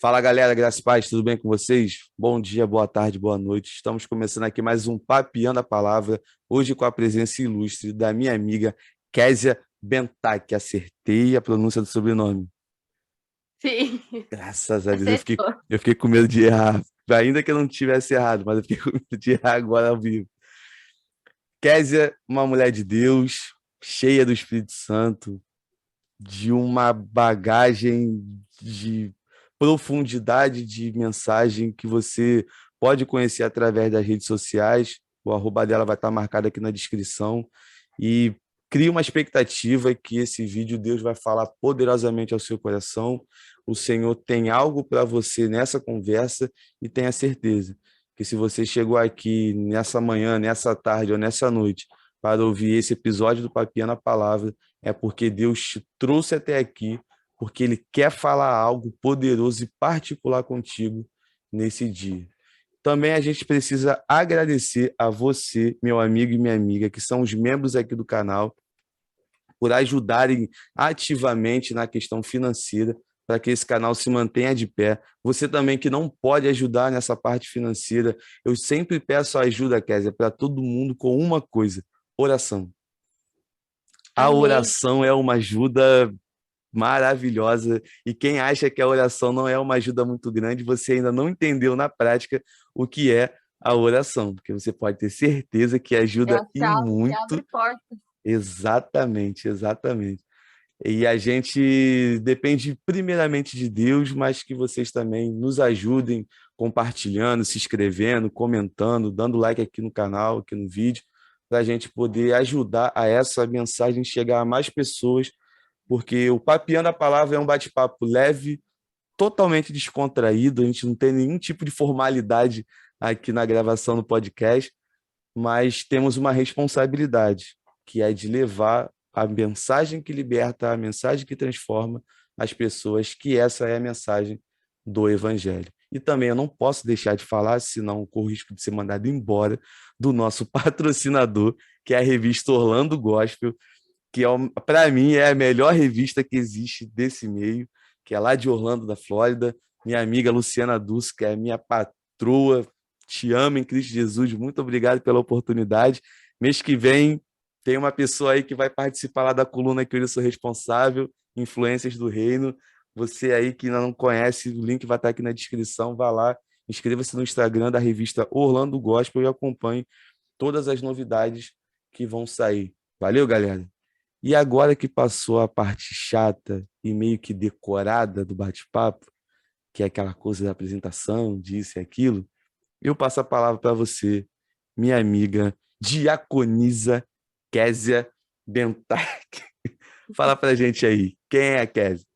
Fala galera, graças e paz, tudo bem com vocês? Bom dia, boa tarde, boa noite. Estamos começando aqui mais um Papeando a Palavra, hoje com a presença ilustre da minha amiga Késia Bentac. Acertei a pronúncia do sobrenome. Sim, Graças a Deus, eu fiquei, acertou. eu fiquei com medo de errar, ainda que eu não tivesse errado, mas eu fiquei com medo de errar agora ao vivo. Késia, uma mulher de Deus, cheia do Espírito Santo, de uma bagagem de profundidade de mensagem que você pode conhecer através das redes sociais. O arroba dela vai estar marcado aqui na descrição. E crie uma expectativa que esse vídeo Deus vai falar poderosamente ao seu coração. O Senhor tem algo para você nessa conversa e tenha certeza que se você chegou aqui nessa manhã, nessa tarde ou nessa noite para ouvir esse episódio do Papiando a Palavra, é porque Deus te trouxe até aqui, porque Ele quer falar algo poderoso e particular contigo nesse dia. Também a gente precisa agradecer a você, meu amigo e minha amiga, que são os membros aqui do canal, por ajudarem ativamente na questão financeira, para que esse canal se mantenha de pé. Você também que não pode ajudar nessa parte financeira, eu sempre peço ajuda, Kézia, para todo mundo com uma coisa: oração. A Amém. oração é uma ajuda maravilhosa. E quem acha que a oração não é uma ajuda muito grande, você ainda não entendeu na prática o que é a oração, porque você pode ter certeza que É ajuda a e chave que abre muito. portas. Exatamente, exatamente. E a gente depende primeiramente de Deus, mas que vocês também nos ajudem compartilhando, se inscrevendo, comentando, dando like aqui no canal, aqui no vídeo, para a gente poder ajudar a essa mensagem chegar a mais pessoas, porque o Papeando a Palavra é um bate-papo leve, totalmente descontraído, a gente não tem nenhum tipo de formalidade aqui na gravação do podcast, mas temos uma responsabilidade, que é de levar a mensagem que liberta, a mensagem que transforma as pessoas, que essa é a mensagem do Evangelho. E também eu não posso deixar de falar, senão corro o risco de ser mandado embora, do nosso patrocinador, que é a revista Orlando Gospel, que é, para mim é a melhor revista que existe desse meio, que é lá de Orlando, da Flórida. Minha amiga Luciana Dulce, que é minha patroa, te amo em Cristo Jesus, muito obrigado pela oportunidade. Mês que vem tem uma pessoa aí que vai participar lá da coluna que eu sou responsável, Influências do Reino. Você aí que ainda não conhece, o link vai estar aqui na descrição, vá lá, inscreva-se no Instagram da revista Orlando Gospel e acompanhe todas as novidades que vão sair. Valeu, galera! E agora que passou a parte chata e meio que decorada do bate-papo, que é aquela coisa da apresentação, disso e aquilo, eu passo a palavra para você, minha amiga Diaconisa Késia Bentac. Fala pra gente aí, quem é a Késia?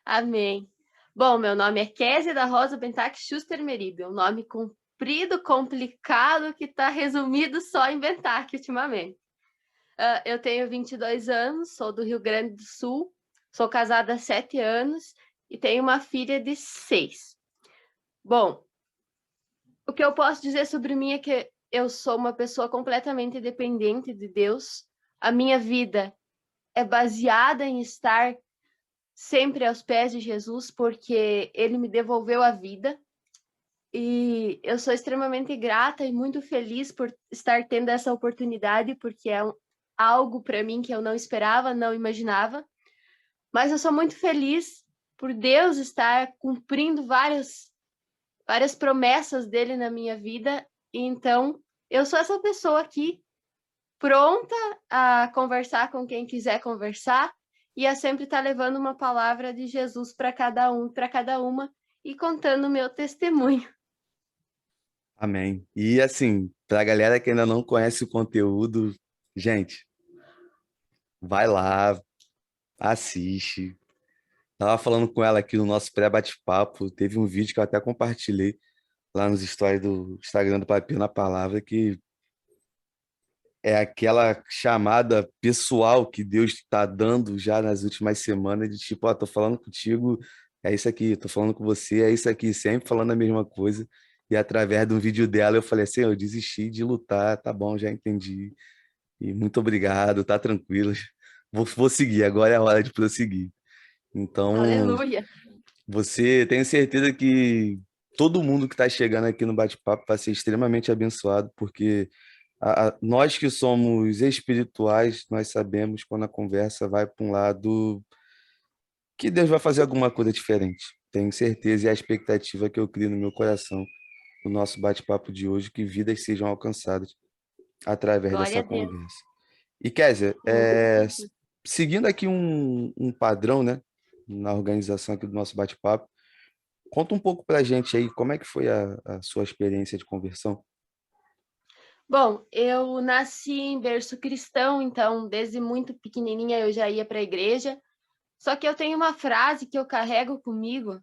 Amém. Bom, meu nome é Kézia da Rosa Bentac Schuster Meribe. É um nome comprido, complicado, que está resumido só em Bentac ultimamente. Eu tenho 22 anos, sou do Rio Grande do Sul, sou casada há 7 anos e tenho uma filha de 6. Bom, o que eu posso dizer sobre mim é que eu sou uma pessoa completamente dependente de Deus. A minha vida é baseada em estar sempre aos pés de Jesus, porque ele me devolveu a vida. E eu sou extremamente grata e muito feliz por estar tendo essa oportunidade, porque é algo para mim que eu não esperava, não imaginava. Mas eu sou muito feliz por Deus estar cumprindo várias promessas dele na minha vida. E então, eu sou essa pessoa aqui, pronta a conversar com quem quiser conversar e a sempre estar levando uma palavra de Jesus para cada um, para cada uma e contando o meu testemunho. Amém. E assim, para a galera que ainda não conhece o conteúdo, gente, vai lá, assiste. Tava falando com ela aqui no nosso pré-bate-papo, teve um vídeo que eu até compartilhei lá nos stories do Instagram do Papel na Palavra, que é aquela chamada pessoal que Deus está dando já nas últimas semanas, de tipo, ó, tô falando contigo, é isso aqui, tô falando com você, é isso aqui, sempre falando a mesma coisa. E através de um vídeo dela eu falei assim, eu desisti de lutar, tá bom, já entendi. E muito obrigado, tá tranquilo. Vou seguir, agora é a hora de prosseguir. Então, Aleluia! Tenho certeza que todo mundo que está chegando aqui no bate-papo vai ser extremamente abençoado, porque nós que somos espirituais, nós sabemos quando a conversa vai para um lado que Deus vai fazer alguma coisa diferente. Tenho certeza e a expectativa que eu crio no meu coração no nosso bate-papo de hoje, que vidas sejam alcançadas através Glória dessa a Deus. conversa. E Kézia, Muito bem. seguindo aqui um padrão, né, na organização aqui do nosso bate-papo, conta um pouco para a gente aí como é que foi a sua experiência de conversão. Bom, eu nasci em berço cristão, então desde muito pequenininha eu já ia para a igreja. Só que eu tenho uma frase que eu carrego comigo,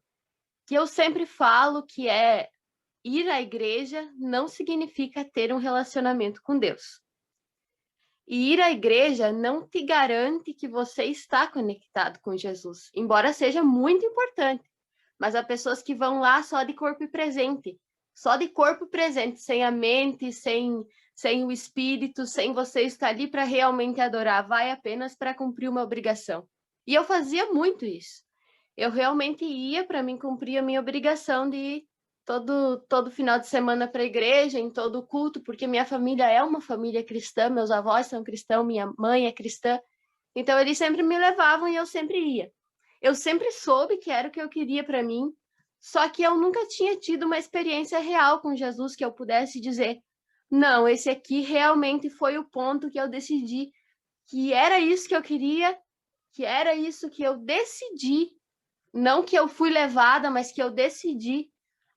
que eu sempre falo, que é: ir à igreja não significa ter um relacionamento com Deus. E ir à igreja não te garante que você está conectado com Jesus, embora seja muito importante. Mas há pessoas que vão lá só de corpo presente, só de corpo presente, sem a mente, sem o espírito, sem você estar ali para realmente adorar, vai apenas para cumprir uma obrigação. E eu fazia muito isso. Eu realmente ia para mim cumprir a minha obrigação de ir todo final de semana para a igreja, em todo culto, porque minha família é uma família cristã, meus avós são cristãos, minha mãe é cristã. Então eles sempre me levavam e eu sempre ia. Eu sempre soube que era o que eu queria para mim, só que eu nunca tinha tido uma experiência real com Jesus que eu pudesse dizer: não, esse aqui realmente foi o ponto que eu decidi que era isso que eu queria, que era isso que eu decidi, não que eu fui levada, mas que eu decidi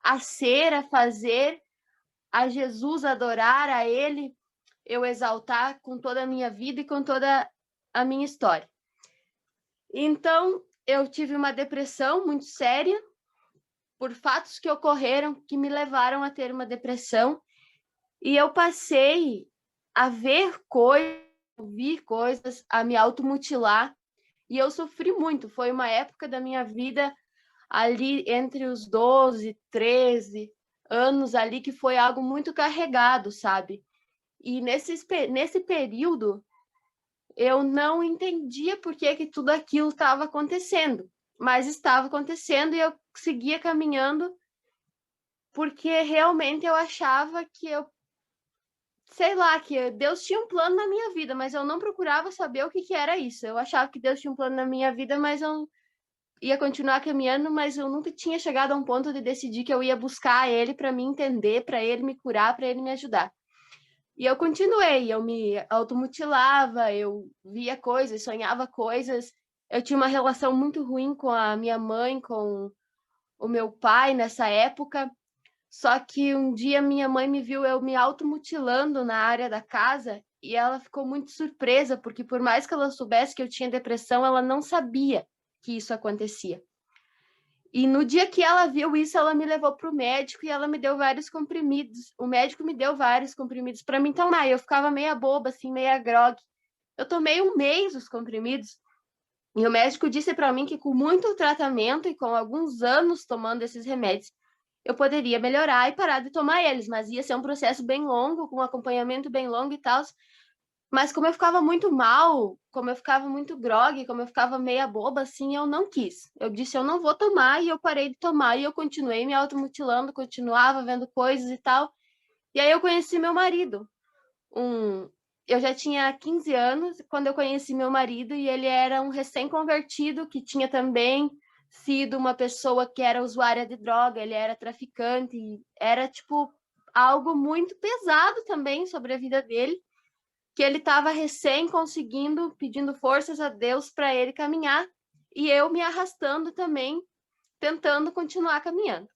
a ser, a fazer, a Jesus adorar, a Ele eu exaltar com toda a minha vida e com toda a minha história. Então, eu tive uma depressão muito séria por fatos que ocorreram que me levaram a ter uma depressão, e eu passei a ver coisas, ouvir coisas, a me automutilar, e eu sofri muito. Foi uma época da minha vida ali entre os 12, 13 anos ali que foi algo muito carregado, sabe? E nesse período eu não entendia por que tudo aquilo estava acontecendo, mas estava acontecendo e eu seguia caminhando porque realmente eu achava que sei lá, que Deus tinha um plano na minha vida, mas eu não procurava saber o que era isso. Eu achava que Deus tinha um plano na minha vida, mas eu ia continuar caminhando, mas eu nunca tinha chegado a um ponto de decidir que eu ia buscar Ele para me entender, para Ele me curar, para Ele me ajudar. E eu continuei, eu me automutilava, eu via coisas, sonhava coisas. Eu tinha uma relação muito ruim com a minha mãe, com o meu pai nessa época. Só que um dia minha mãe me viu eu me automutilando na área da casa e ela ficou muito surpresa, porque por mais que ela soubesse que eu tinha depressão, ela não sabia que isso acontecia. E no dia que ela viu isso, ela me levou para o médico e ela me deu vários comprimidos. O médico me deu vários comprimidos para mim tomar. E eu ficava meia boba, assim, meia grogue. Eu tomei um mês os comprimidos. E o médico disse para mim que com muito tratamento e com alguns anos tomando esses remédios, eu poderia melhorar e parar de tomar eles. Mas ia ser um processo bem longo, com um acompanhamento bem longo e tal. Mas como eu ficava muito mal, como eu ficava muito grogue, como eu ficava meia boba, assim, eu não quis. Eu disse, eu não vou tomar, e eu parei de tomar, e eu continuei me automutilando, continuava vendo coisas e tal. E aí eu conheci meu marido. Um... Eu já tinha 15 anos quando eu conheci meu marido, e ele era um recém-convertido, que tinha também sido uma pessoa que era usuária de droga, ele era traficante, era, tipo, algo muito pesado também sobre a vida dele, que ele estava recém conseguindo, pedindo forças a Deus para ele caminhar, e eu me arrastando também, tentando continuar caminhando.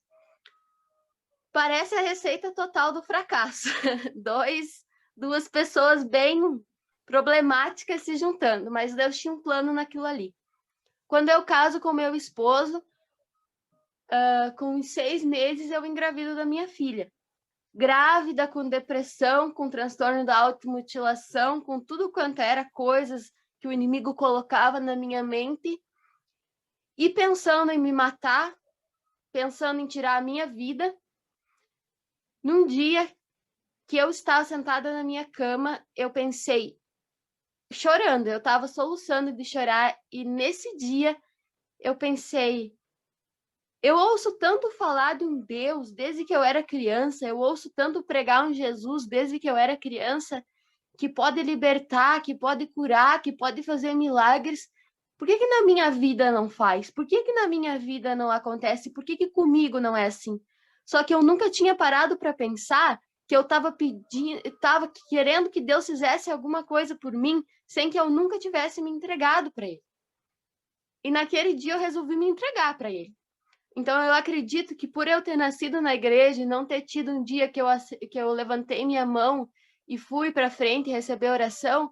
Parece a receita total do fracasso. Duas pessoas bem problemáticas se juntando, mas Deus tinha um plano naquilo ali. Quando eu caso com meu esposo, com 6 meses eu engravido da minha filha. Grávida, com depressão, com transtorno da automutilação, com tudo quanto era coisas que o inimigo colocava na minha mente, e pensando em me matar, pensando em tirar a minha vida. Num dia que eu estava sentada na minha cama, eu pensei, chorando, eu estava soluçando de chorar, e nesse dia eu pensei, Eu ouço tanto falar de um Deus desde que eu era criança, eu ouço tanto pregar um Jesus desde que eu era criança, que pode libertar, que pode curar, que pode fazer milagres. Por que que na minha vida não faz? Por que que na minha vida não acontece? Por que que comigo não é assim? Só que eu nunca tinha parado para pensar que eu estava pedindo, estava querendo que Deus fizesse alguma coisa por mim, sem que eu nunca tivesse me entregado para ele. E naquele dia eu resolvi me entregar para ele. Então, eu acredito que por eu ter nascido na igreja e não ter tido um dia que eu levantei minha mão e fui para frente receber oração,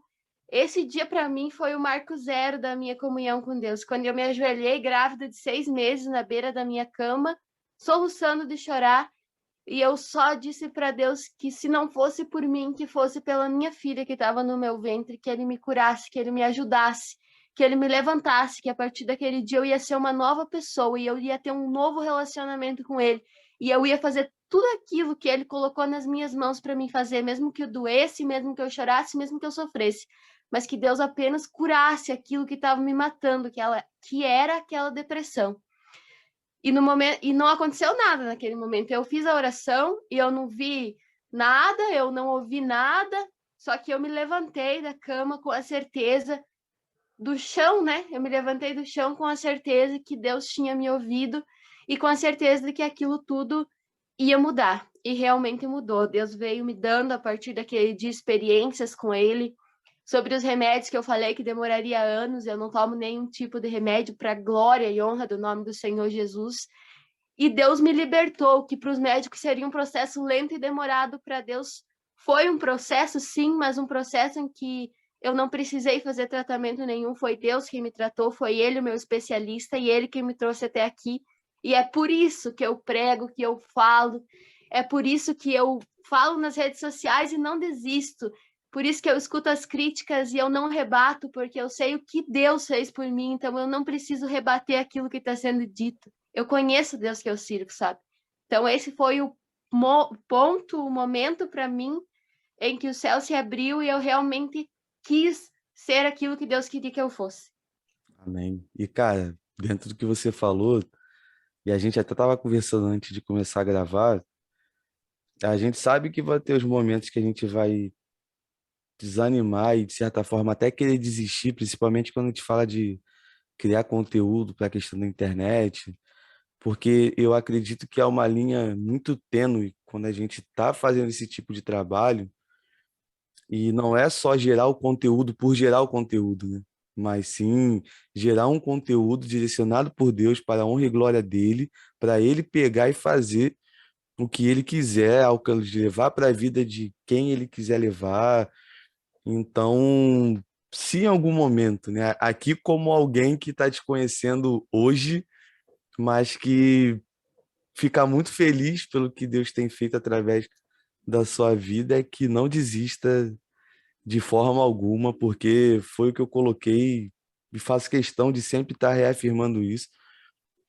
esse dia para mim foi o marco zero da minha comunhão com Deus. Quando eu me ajoelhei grávida de 6 meses na beira da minha cama, soluçando de chorar, e eu só disse para Deus que se não fosse por mim, que fosse pela minha filha que estava no meu ventre, que ele me curasse, que ele me ajudasse, que ele me levantasse, que a partir daquele dia eu ia ser uma nova pessoa e eu ia ter um novo relacionamento com ele. E eu ia fazer tudo aquilo que ele colocou nas minhas mãos para mim fazer, mesmo que eu doesse, mesmo que eu chorasse, mesmo que eu sofresse, mas que Deus apenas curasse aquilo que estava me matando, que era aquela depressão. E no momento, e não aconteceu nada naquele momento. Eu fiz a oração e eu não vi nada, eu não ouvi nada, só que eu me levantei da cama com a certeza do chão, né? Eu me levantei do chão com a certeza que Deus tinha me ouvido e com a certeza de que aquilo tudo ia mudar. E realmente mudou. Deus veio me dando a partir daquele dia experiências com ele. Sobre os remédios que eu falei que demoraria anos, eu não tomo nenhum tipo de remédio para glória e honra do nome do Senhor Jesus. E Deus me libertou, que para os médicos seria um processo lento e demorado, para Deus foi um processo, sim, mas um processo em que eu não precisei fazer tratamento nenhum, foi Deus quem me tratou, foi Ele o meu especialista e Ele quem me trouxe até aqui. E é por isso que eu prego, que eu falo, é por isso que eu falo nas redes sociais e não desisto, por isso que eu escuto as críticas e eu não rebato, porque eu sei o que Deus fez por mim, então eu não preciso rebater aquilo que está sendo dito. Eu conheço o Deus que eu sirvo, sabe? Então esse foi o ponto, o momento para mim em que o céu se abriu e eu realmente quis ser aquilo que Deus queria que eu fosse. Amém. E, cara, dentro do que você falou, e a gente até estava conversando antes de começar a gravar, a gente sabe que vai ter os momentos que a gente vai desanimar e, de certa forma, até querer desistir, principalmente quando a gente fala de criar conteúdo para a questão da internet, porque eu acredito que há uma linha muito tênue quando a gente está fazendo esse tipo de trabalho, e não é só gerar o conteúdo por gerar o conteúdo, né? Mas sim gerar um conteúdo direcionado por Deus para a honra e glória dele, para ele pegar e fazer o que ele quiser, levar para a vida de quem ele quiser levar. Então, se em algum momento, né, aqui como alguém que está te conhecendo hoje, mas que fica muito feliz pelo que Deus tem feito através da sua vida, é que não desista de forma alguma, porque foi o que eu coloquei e faço questão de sempre estar reafirmando isso.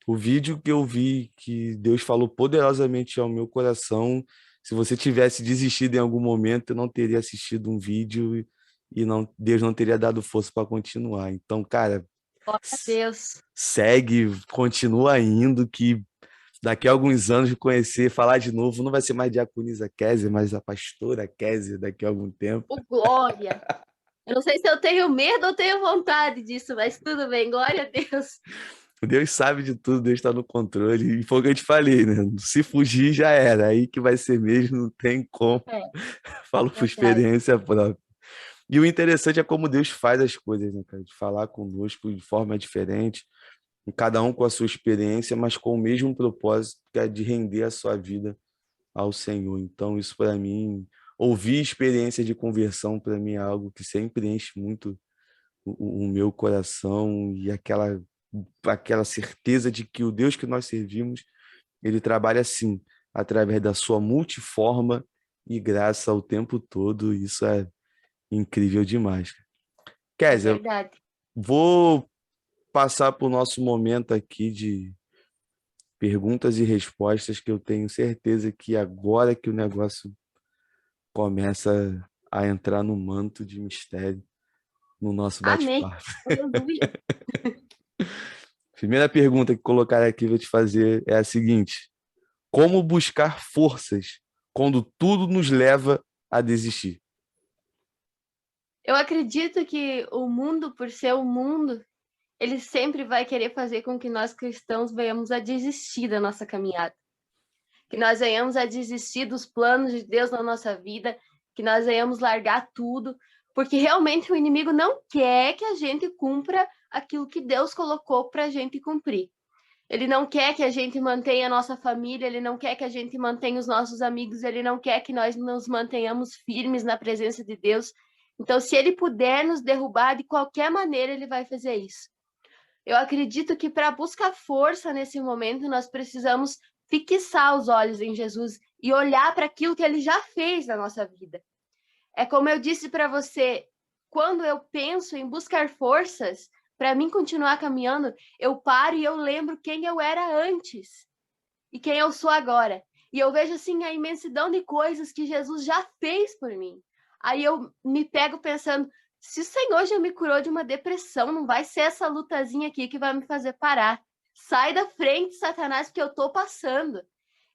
O vídeo que eu vi que Deus falou poderosamente ao meu coração, se você tivesse desistido em algum momento, eu não teria assistido um vídeo e não, Deus não teria dado força para continuar. Então, cara, Glória a Deus. segue, continua indo, que daqui a alguns anos de conhecer, falar de novo, não vai ser mais diaconisa Kézia, mas a pastora Kézia daqui a algum tempo. O glória. Eu não sei se eu tenho medo ou tenho vontade disso, mas tudo bem, glória a Deus. Deus sabe de tudo, Deus está no controle. E foi o que eu te falei, né? Se fugir já era, aí que vai ser mesmo, não tem como. É, Falo por verdade. experiência própria. E o interessante é como Deus faz as coisas, né, cara? De falar conosco de forma diferente, cada um com a sua experiência, mas com o mesmo propósito, que é de render a sua vida ao Senhor. Então, isso para mim, ouvir experiência de conversão, para mim é algo que sempre enche muito o meu coração e aquela certeza de que o Deus que nós servimos, ele trabalha assim, através da sua multiforma e graça o tempo todo. E isso é incrível demais. É Kézia, verdade. vou passar para o nosso momento aqui de perguntas e respostas, que eu tenho certeza que agora que o negócio começa a entrar no manto de mistério no nosso Amém. bate-papo. Aleluia. Primeira pergunta que colocar aqui, vou te fazer, é a seguinte: como buscar forças quando tudo nos leva a desistir? Eu acredito que o mundo, por ser o mundo, ele sempre vai querer fazer com que nós cristãos venhamos a desistir da nossa caminhada, que nós venhamos a desistir dos planos de Deus na nossa vida, que nós venhamos largar tudo, porque realmente o inimigo não quer que a gente cumpra aquilo que Deus colocou para a gente cumprir. Ele não quer que a gente mantenha a nossa família, ele não quer que a gente mantenha os nossos amigos, ele não quer que nós nos mantenhamos firmes na presença de Deus. Então, se ele puder nos derrubar de qualquer maneira, ele vai fazer isso. Eu acredito que para buscar força nesse momento, nós precisamos fixar os olhos em Jesus e olhar para aquilo que ele já fez na nossa vida. É como eu disse para você, quando eu penso em buscar forças para mim continuar caminhando, eu paro e eu lembro quem eu era antes e quem eu sou agora. E eu vejo assim a imensidão de coisas que Jesus já fez por mim. Aí eu me pego pensando, se o Senhor já me curou de uma depressão, não vai ser essa lutazinha aqui que vai me fazer parar. Sai da frente, Satanás, porque eu tô passando.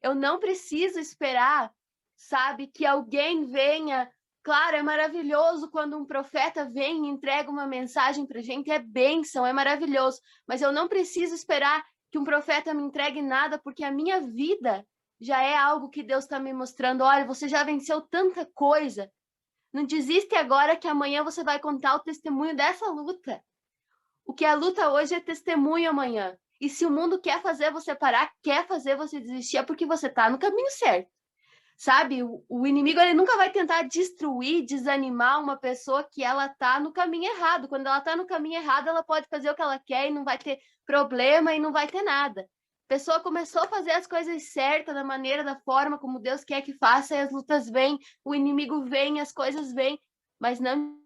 Eu não preciso esperar, sabe, que alguém venha. Claro, é maravilhoso quando um profeta vem e entrega uma mensagem para a gente, é bênção, é maravilhoso. Mas eu não preciso esperar que um profeta me entregue nada, porque a minha vida já é algo que Deus está me mostrando. Olha, você já venceu tanta coisa. Não desiste agora que amanhã você vai contar o testemunho dessa luta. O que a luta hoje é testemunho amanhã. E se o mundo quer fazer você parar, quer fazer você desistir, é porque você está no caminho certo. Sabe, o inimigo ele nunca vai tentar destruir, desanimar uma pessoa que ela tá no caminho errado. Quando ela tá no caminho errado, ela pode fazer o que ela quer e não vai ter problema e não vai ter nada. A pessoa começou a fazer as coisas certas, da maneira, da forma como Deus quer que faça, e as lutas vêm, o inimigo vem, as coisas vêm, mas não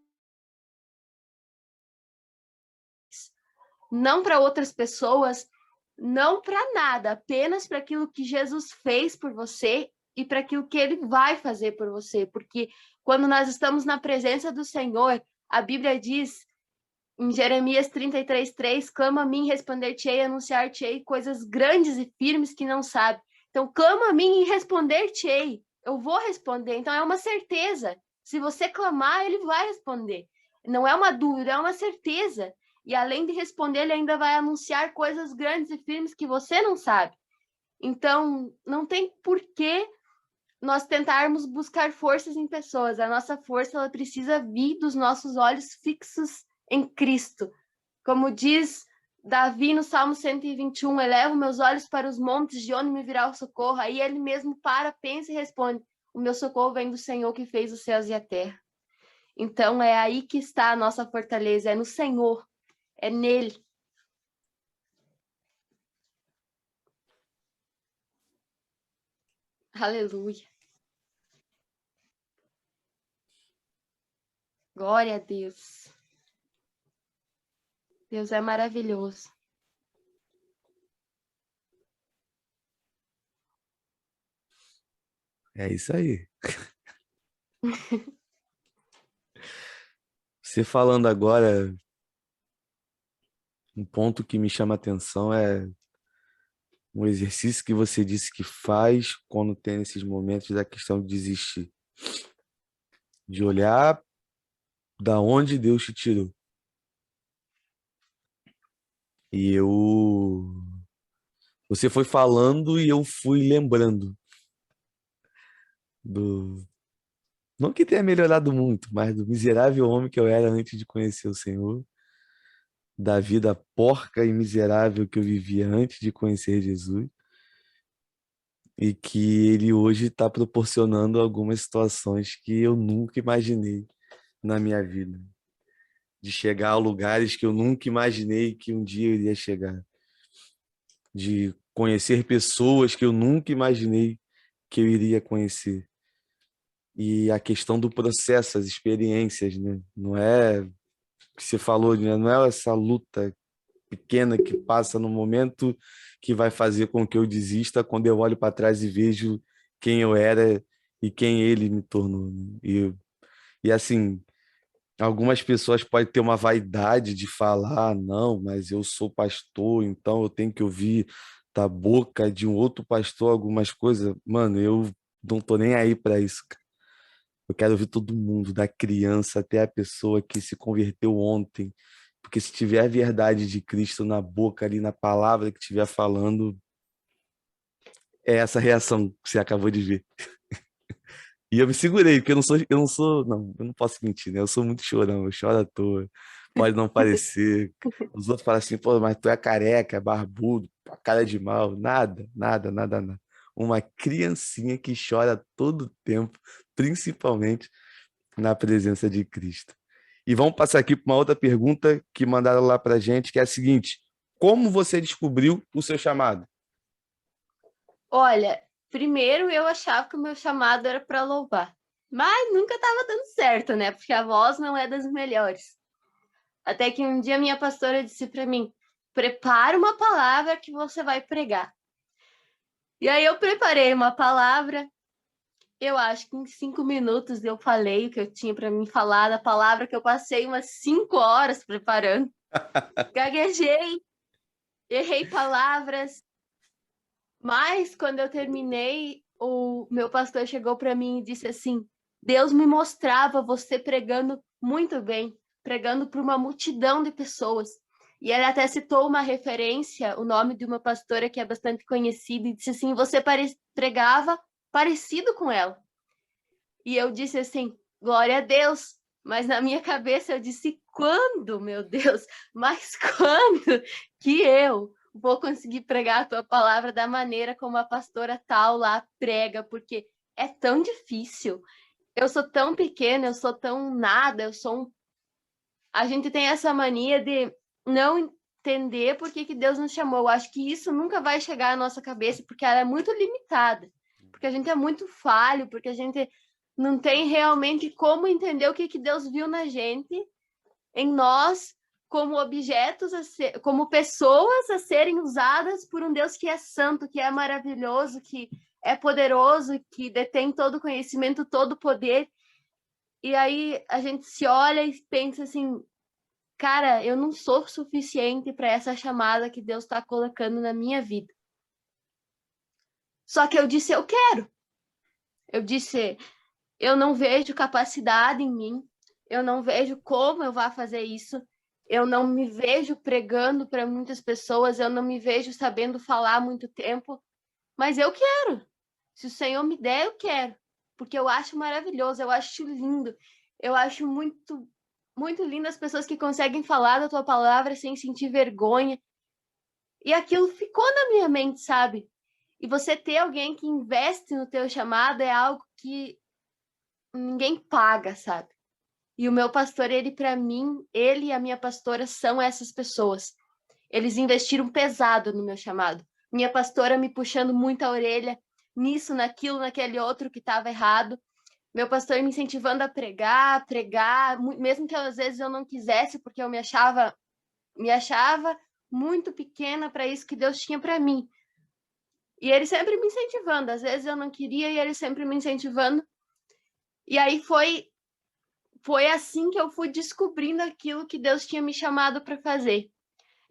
para outras pessoas, não para nada, apenas para aquilo que Jesus fez por você e para aquilo que ele vai fazer por você, porque quando nós estamos na presença do Senhor, a Bíblia diz em Jeremias 33:3, clama a mim, responder-te-ei, anunciar-te-ei coisas grandes e firmes que não sabe. Então, clama a mim e responder-te-ei. Eu vou responder. Então, é uma certeza. Se você clamar, ele vai responder. Não é uma dúvida, é uma certeza. E além de responder, ele ainda vai anunciar coisas grandes e firmes que você não sabe. Então, não tem porquê nós tentarmos buscar forças em pessoas. A nossa força ela precisa vir dos nossos olhos fixos em Cristo. Como diz Davi no Salmo 121, elevo meus olhos para os montes, de onde me virá o socorro. Aí ele mesmo para, pensa e responde, o meu socorro vem do Senhor que fez os céus e a terra. Então é aí que está a nossa fortaleza, é no Senhor, é nele. Aleluia. Glória a Deus. Deus é maravilhoso. É isso aí. Você falando agora, um ponto que me chama a atenção é um exercício que você disse que faz quando tem esses momentos da questão de desistir. De olhar da onde Deus te tirou. E você foi falando e eu fui lembrando do, não que tenha melhorado muito, mas do miserável homem que eu era antes de conhecer o Senhor, da vida porca e miserável que eu vivia antes de conhecer Jesus, e que ele hoje está proporcionando algumas situações que eu nunca imaginei na minha vida, de chegar a lugares que eu nunca imaginei que um dia eu iria chegar, de conhecer pessoas que eu nunca imaginei que eu iria conhecer. E a questão do processo, as experiências, né? Não é o que você falou, né? Não é essa luta pequena que passa no momento que vai fazer com que eu desista quando eu olho para trás e vejo quem eu era e quem ele me tornou, né? E assim, Algumas pessoas podem ter uma vaidade de falar, "Ah, não, mas eu sou pastor, então eu tenho que ouvir da boca de um outro pastor algumas coisas. Mano, eu não tô nem aí para isso, cara. Eu quero ouvir todo mundo, da criança até a pessoa que se converteu ontem. Porque se tiver a verdade de Cristo na boca, ali na palavra que estiver falando, é essa reação que você acabou de ver. E eu me segurei, porque eu não posso mentir, né? Eu sou muito chorão, eu choro à toa. Pode não parecer. Os outros falam assim, pô, mas tu é careca, é barbudo, com a cara de mal. Nada, nada, nada, nada. Uma criancinha que chora todo tempo, principalmente na presença de Cristo. E vamos passar aqui para uma outra pergunta que mandaram lá para gente, que é a seguinte: como você descobriu o seu chamado? Olha, primeiro eu achava que o meu chamado era para louvar, mas nunca estava dando certo, né? Porque a voz não é das melhores. Até que um dia minha pastora disse para mim: prepara uma palavra que você vai pregar. E aí eu preparei uma palavra. Eu acho que em 5 minutos eu falei o que eu tinha para mim falar da palavra que eu passei umas 5 horas preparando. Gaguejei, errei palavras, mas quando eu terminei, o meu pastor chegou para mim e disse assim: Deus me mostrava você pregando muito bem, pregando para uma multidão de pessoas. E ele até citou uma referência, o nome de uma pastora que é bastante conhecida, e disse assim: você pregava parecido com ela. E eu disse assim: glória a Deus. Mas na minha cabeça eu disse: quando, meu Deus? Mas quando que eu vou conseguir pregar a tua palavra da maneira como a pastora tal lá prega? Porque é tão difícil. Eu sou tão pequena, eu sou tão nada, eu sou um... A gente tem essa mania de não entender por que Deus nos chamou. Eu acho que isso nunca vai chegar à nossa cabeça, porque ela é muito limitada. Porque a gente é muito falho, porque a gente não tem realmente como entender o que Deus viu na gente, em nós, como objetos, como pessoas a serem usadas por um Deus que é santo, que é maravilhoso, que é poderoso, que detém todo o conhecimento, todo o poder. E aí a gente se olha e pensa assim: cara, eu não sou suficiente para essa chamada que Deus está colocando na minha vida. Só que eu disse: eu quero. Eu disse: eu não vejo capacidade em mim, eu não vejo como eu vou fazer isso, eu não me vejo pregando para muitas pessoas, eu não me vejo sabendo falar há muito tempo, mas eu quero. Se o Senhor me der, eu quero, porque eu acho maravilhoso, eu acho lindo, eu acho muito, muito lindo as pessoas que conseguem falar da tua palavra sem sentir vergonha. E aquilo ficou na minha mente, sabe? E você ter alguém que investe no teu chamado é algo que ninguém paga, sabe? E o meu pastor, ele para mim, ele e a minha pastora são essas pessoas. Eles investiram pesado no meu chamado. Minha pastora me puxando muito a orelha, nisso, naquilo, naquele outro que estava errado. Meu pastor me incentivando a pregar, mesmo que às vezes eu não quisesse, porque eu me achava muito pequena para isso que Deus tinha para mim. E ele sempre me incentivando. Às vezes eu não queria e ele sempre me incentivando. E aí foi assim que eu fui descobrindo aquilo que Deus tinha me chamado para fazer.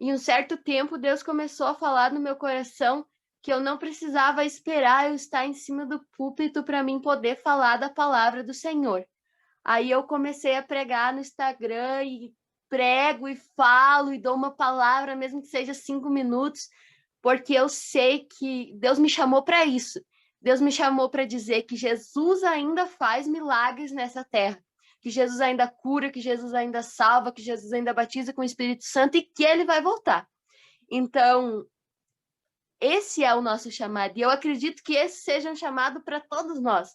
Em um certo tempo, Deus começou a falar no meu coração que eu não precisava esperar eu estar em cima do púlpito para mim poder falar da palavra do Senhor. Aí eu comecei a pregar no Instagram e prego e falo e dou uma palavra, mesmo que seja 5 minutos, porque eu sei que Deus me chamou para isso. Deus me chamou para dizer que Jesus ainda faz milagres nessa terra, que Jesus ainda cura, que Jesus ainda salva, que Jesus ainda batiza com o Espírito Santo e que ele vai voltar. Então, esse é o nosso chamado. E eu acredito que esse seja um chamado para todos nós.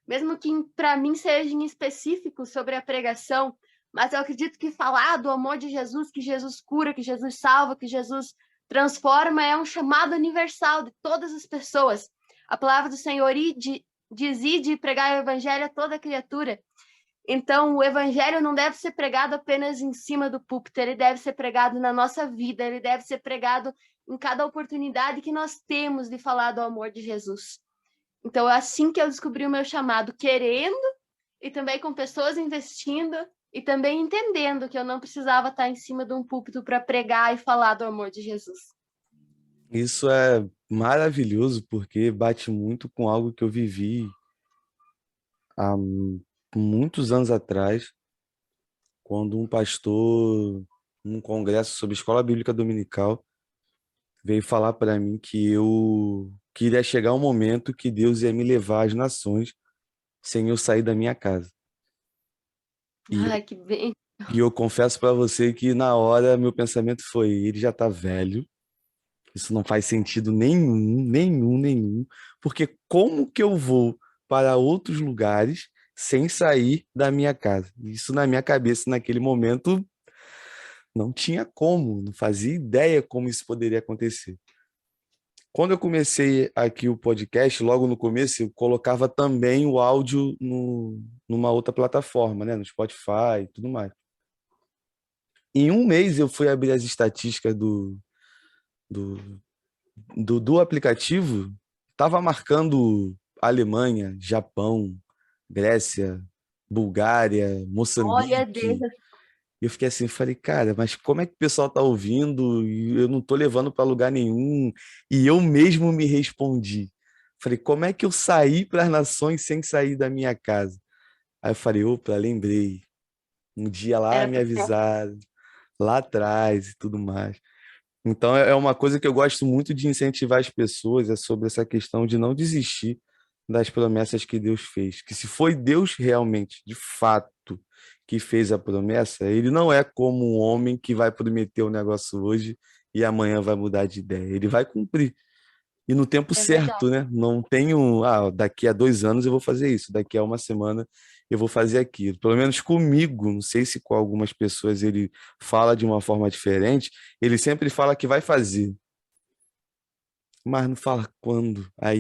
Mesmo que para mim seja em específico sobre a pregação, mas eu acredito que falar do amor de Jesus, que Jesus cura, que Jesus salva, que Jesus transforma, é um chamado universal de todas as pessoas. A palavra do Senhor diz: ide e pregar o evangelho a toda criatura. Então, o evangelho não deve ser pregado apenas em cima do púlpito, ele deve ser pregado na nossa vida, ele deve ser pregado em cada oportunidade que nós temos de falar do amor de Jesus. Então, é assim que eu descobri o meu chamado, querendo e também com pessoas investindo e também entendendo que eu não precisava estar em cima de um púlpito para pregar e falar do amor de Jesus. Isso é maravilhoso porque bate muito com algo que eu vivi há muitos anos atrás, quando um pastor, num congresso sobre escola bíblica dominical, veio falar para mim que eu queria chegar um momento que Deus ia me levar às nações sem eu sair da minha casa. E eu, Ai, que bem. e eu confesso para você que na hora meu pensamento foi: ele já está velho, isso não faz sentido nenhum, porque como que eu vou para outros lugares sem sair da minha casa? Isso na minha cabeça naquele momento não tinha como, não fazia ideia como isso poderia acontecer. Quando eu comecei aqui o podcast, logo no começo, eu colocava também o áudio numa outra plataforma, né? No Spotify e tudo mais. Em um mês eu fui abrir as estatísticas do, do aplicativo, estava marcando Alemanha, Japão, Grécia, Bulgária, Olha, Deus, Moçambique. E eu fiquei assim, falei, cara, mas como é que o pessoal tá ouvindo e eu não tô levando para lugar nenhum? E eu mesmo me respondi. Falei, como é que eu saí para as nações sem sair da minha casa? Aí eu falei, opa, lembrei. Um dia lá era me para avisaram, lá atrás e tudo mais. Então é uma coisa que eu gosto muito de incentivar as pessoas, é sobre essa questão de não desistir das promessas que Deus fez. Que se foi Deus realmente, de fato, que fez a promessa, ele não é como um homem que vai prometer o negócio hoje e amanhã vai mudar de ideia. Ele vai cumprir. E no tempo é verdade. certo, né? Não tenho, daqui a 2 anos eu vou fazer isso, daqui a uma semana eu vou fazer aquilo. Pelo menos comigo, não sei se com algumas pessoas ele fala de uma forma diferente, ele sempre fala que vai fazer, mas não fala quando. A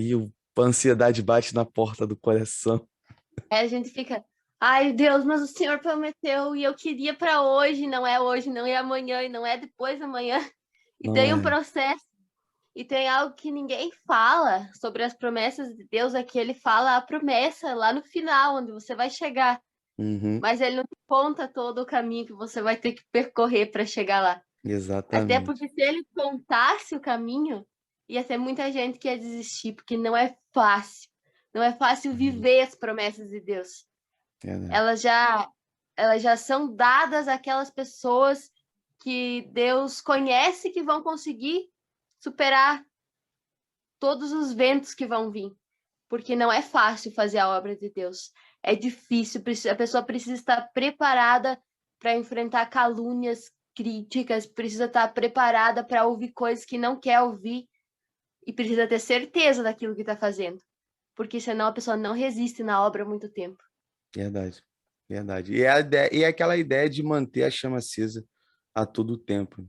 ansiedade bate na porta do coração. Aí a gente fica, ai, Deus, mas o Senhor prometeu e eu queria para hoje, não é amanhã e não é depois da manhã. E Não tem um é. processo. E tem algo que ninguém fala sobre as promessas de Deus, é que ele fala a promessa lá no final, onde você vai chegar. Uhum, Mas ele não te conta todo o caminho que você vai ter que percorrer para chegar lá. Até exatamente. porque se ele contasse o caminho, ia ter muita gente que ia desistir, porque não é fácil. Não é fácil Uhum, viver as promessas de Deus. verdade. Elas já, elas já são dadas àquelas pessoas que Deus conhece que vão conseguir superar todos os ventos que vão vir, porque não é fácil fazer a obra de Deus. É difícil, a pessoa precisa estar preparada para enfrentar calúnias, críticas, precisa estar preparada para ouvir coisas que não quer ouvir e precisa ter certeza daquilo que está fazendo, porque senão a pessoa não resiste na obra há muito tempo. Verdade. Verdade. E é aquela ideia de manter a chama acesa a todo tempo.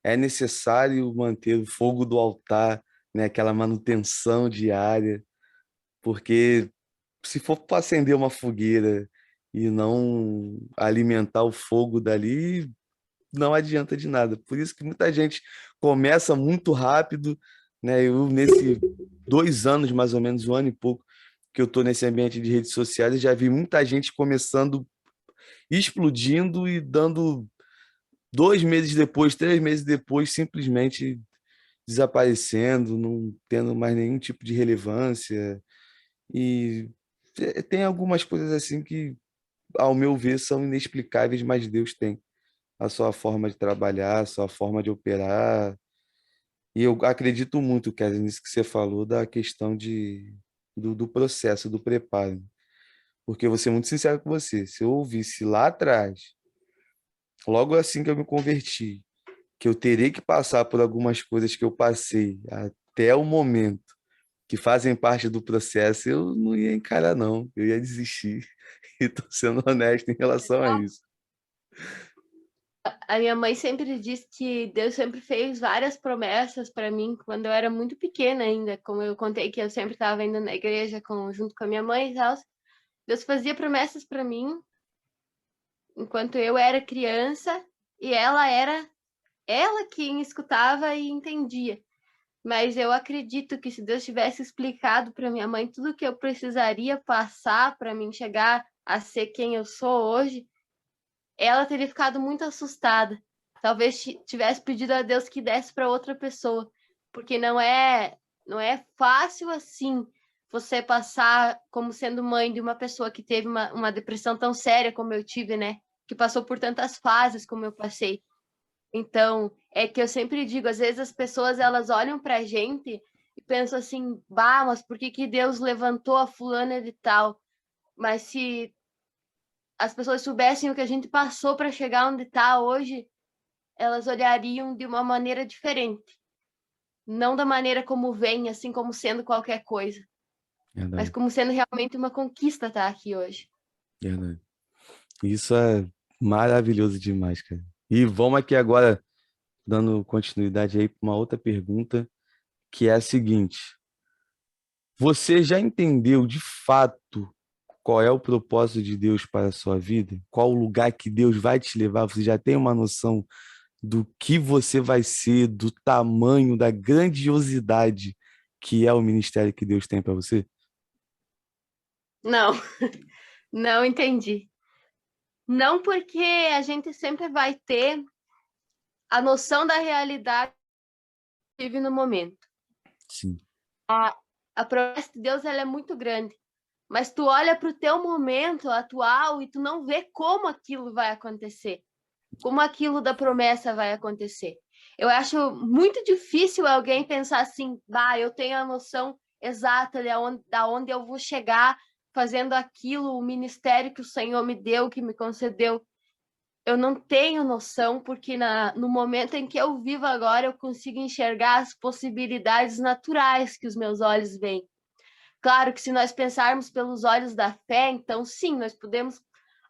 É necessário manter o fogo do altar, né? Aquela manutenção diária, porque se for para acender uma fogueira e não alimentar o fogo dali, não adianta de nada. Por isso que muita gente começa muito rápido, né? Eu, nesse 2 anos, mais ou menos, 1 ano e pouco, que eu estou nesse ambiente de redes sociais, eu já vi muita gente começando, explodindo e dando 2 meses depois, 3 meses depois, simplesmente desaparecendo, não tendo mais nenhum tipo de relevância. E tem algumas coisas assim que, ao meu ver, são inexplicáveis, mas Deus tem a sua forma de trabalhar, a sua forma de operar. E eu acredito muito, Kézia, nisso que você falou da questão do processo, do preparo. Porque eu vou ser muito sincero com você, se eu ouvisse lá atrás, logo assim que eu me converti, que eu terei que passar por algumas coisas que eu passei até o momento, que fazem parte do processo, eu não ia encarar, não. Eu ia desistir. E tô sendo honesto em relação a isso. A minha mãe sempre disse que Deus sempre fez várias promessas para mim quando eu era muito pequena ainda, como eu contei que eu sempre estava indo na igreja junto com a minha mãe e tal. Deus fazia promessas para mim enquanto eu era criança e ela era ela quem escutava e entendia. Mas eu acredito que se Deus tivesse explicado para minha mãe tudo o que eu precisaria passar para mim chegar a ser quem eu sou hoje, ela teria ficado muito assustada. Talvez tivesse pedido a Deus que desse para outra pessoa, porque não é fácil assim você passar como sendo mãe de uma pessoa que teve uma depressão tão séria como eu tive, né? Que passou por tantas fases como eu passei. Então, é que eu sempre digo, às vezes as pessoas elas olham para a gente e pensam assim, bah, mas por que que Deus levantou a fulana de tal? Mas se as pessoas soubessem o que a gente passou para chegar onde está hoje, elas olhariam de uma maneira diferente. Não da maneira como vem, assim como sendo qualquer coisa, mas Verdade, como sendo realmente uma conquista estar aqui hoje. verdade. Isso é maravilhoso demais, cara. E vamos aqui agora, dando continuidade aí para uma outra pergunta, que é a seguinte: você já entendeu de fato qual é o propósito de Deus para a sua vida? Qual o lugar que Deus vai te levar? Você já tem uma noção do que você vai ser, do tamanho, da grandiosidade que é o ministério que Deus tem para você? Não, não entendi. Não porque a gente sempre vai ter a noção da realidade que vive no momento. Sim, A promessa de Deus ela é muito grande, mas tu olha para o teu momento atual e tu não vê como aquilo vai acontecer, como aquilo da promessa vai acontecer. Eu acho muito difícil alguém pensar assim, bah, eu tenho a noção exata de onde eu vou chegar fazendo aquilo, o ministério que o Senhor me deu, que me concedeu. Eu não tenho noção, porque no momento em que eu vivo agora, eu consigo enxergar as possibilidades naturais que os meus olhos veem. Claro que se nós pensarmos pelos olhos da fé, então sim, nós podemos